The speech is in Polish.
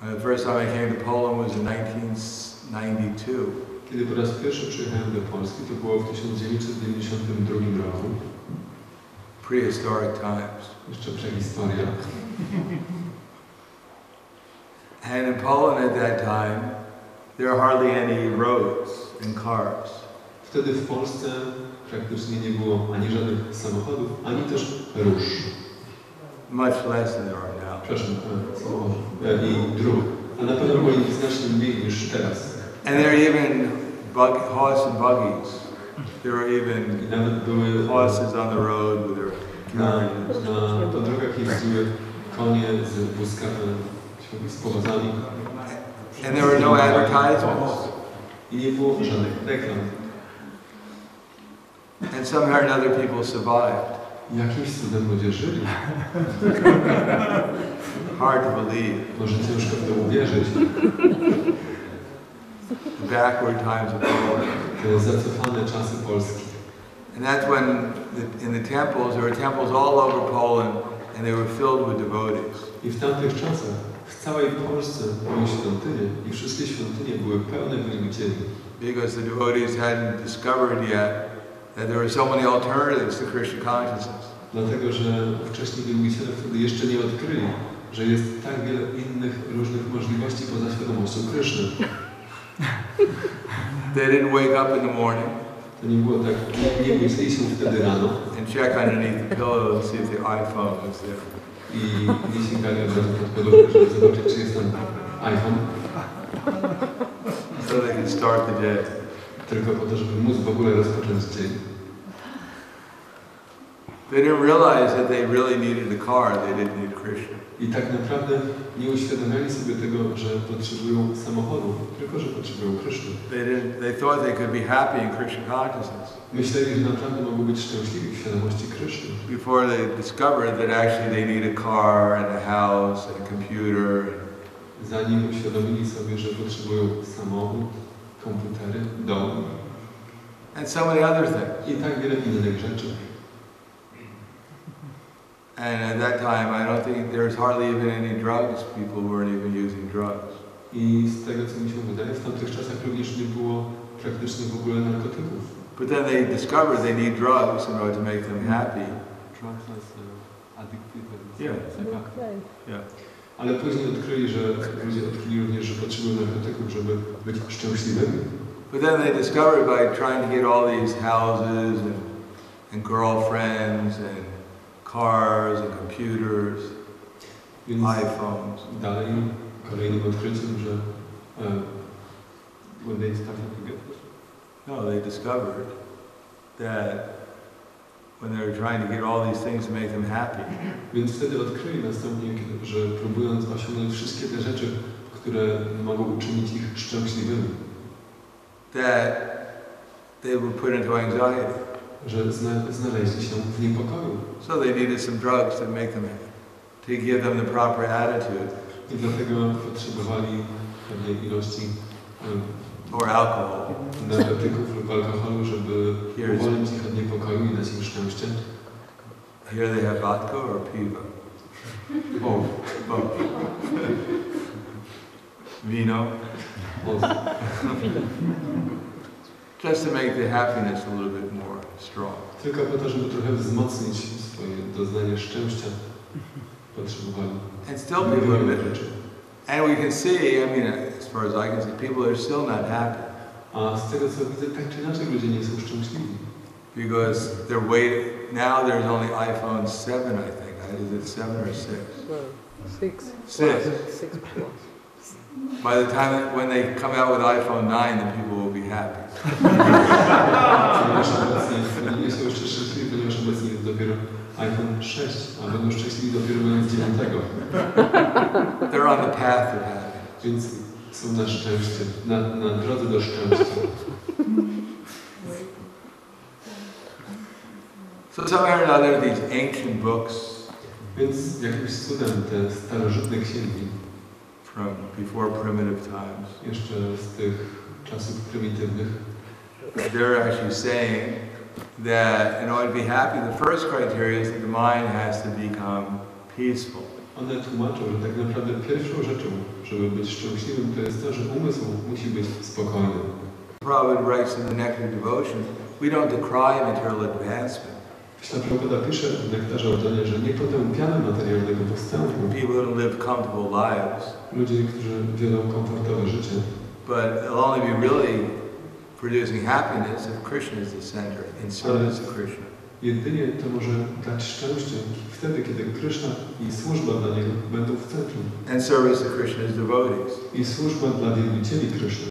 The first time I came to Poland was in 1992. Kiedy po raz pierwszy przyjechałem do Polski, to było w 1992 roku. Prehistoric times. Jeszcze prehistoria. And in Poland at that time, there are hardly any roads and cars. Wtedy w Polsce praktycznie nie było ani żadnych samochodów, ani też róż. Much less than there are now. Przepraszam, i dróg. A na pewno było ich znacznie mniej niż teraz. And there are even horse and buggies. There are even horses on the road with their carriages. Na drogach jeździły konie z wózkami, z powozami. And there were no advertisements. I nie było żadnych reklam. And somehow or another people survived. Jakimś cudem ludzie żyli. Hard to believe. Może ciężko w to uwierzyć. The backward times of Poland. Te zacofane czasy Polski. And that's when in the temples, there were temples all over Poland and they were filled with devotees. I w tamtych czasach w całej Polsce były świątynie i wszystkie świątynie były pełne wielbicieli. Because the devotees hadn't discovered yet that there were so many alternatives to Krishna consciousness. Dlatego, że wcześniej wielbiciele wtedy jeszcze nie odkryli, że jest tak wiele innych różnych możliwości poza świadomością Kryszny. They didn't wake up in the morning. To nie było tak, nie myśleli się wtedy rano. And check underneath the pillow and see if the iPhone was there. I nie sięgali od razu pod podłogę, żeby zobaczyć, czy jest tam iPhone. So they could start the day. Tylko po to, żeby móc w ogóle rozpocząć dzień. They didn't realize that they really needed a car, they didn't need Krishna. I tak naprawdę nie uświadamiali sobie tego, że potrzebują samochodu, tylko że potrzebują Kryszny. They thought they could be happy in Krishna consciousness. Myśleli, że naprawdę mogą być szczęśliwi w świadomości Kryszny. Before they discovered that actually they need a car and a house and a computer. Zanim uświadomili sobie, że potrzebują samochód, komputery, dom. And so many other things. I tak wiele innych rzeczy. And at that time, I don't think there was hardly even any drugs. People weren't even using drugs. I z tego, co mi się wydaje, w tamtych czasach również nie było praktycznie w ogóle narkotyków. But then they discovered they need drugs in order to make them happy. Drugs as addictive. Yeah. Ale później odkryli, że ludzie odkryli również, że potrzebują narkotyków, żeby być szczęśliwymi. But then they discovered by trying to get all these houses and girlfriends and cars and computers, iPhones. Dalej kolejnym odkryciem, że when they started to get this? No, they discovered that when they were trying to get all these things to make them happy. Więc wtedy odkryli następnie, że próbując osiągnąć wszystkie te rzeczy, które mogą uczynić ich szczęśliwymi, that they were put into anxiety. Że znaleźli się w niepokoju. So they needed some drugs to make them, to give them the proper attitude. I dlatego potrzebowali pewnej ilości or alcohol, narkotyków lub alkoholu, żeby uwolnić ich od niepokoju i dać im szczęście. Here they have vodka or piva. Both. Vino. Just to make the happiness a little bit more strong. Tylko po to, żeby trochę wzmocnić swoje doznanie szczęścia, potrzebowali. And still people are miserable. And we can see, I mean, as far as I can see, people are still not happy. A z tego co widzę, tak czy inaczej ludzie nie są szczęśliwi. Because they're waiting. Now there's only iPhone 7, I think. Is it 7 or 6? 6. By the time when they come out with iPhone 9, the people will be happy. Nie są jeszcze szczęśliwi, ponieważ obecnie jest dopiero iPhone 6, a będą szczęśliwi dopiero mając 9. They're on the path of happiness. Więc są na szczęście, na drodze do szczęścia. So somehow or another, these ancient books, więc jakimś cudem te starożytne księgi, from before primitive times, jeszcze z tych czasów prymitywnych, they're actually saying that in order to be happy, the first criteria is that the mind has to become peaceful. One tłumaczą, że tak naprawdę pierwszą rzeczą, żeby być szczęśliwym, to jest to, że umysł musi być spokojny. Prabhupada writes in the Nectar Devotion, we don't decry material advancement. Prabhupada pisze w Nektarze Oddania, że nie potępiamy materialnego postępu. People who live comfortable lives. Ludzie, którzy wiodą komfortowe życie. But it'll only be really producing happiness if Krishna is the center, in service of Krishna. Jedynie to może dać szczęście wtedy, kiedy Krishna i służba dla Niego będą w centrum. And service of Krishna's devotees. I służba dla wielbicieli Krishna.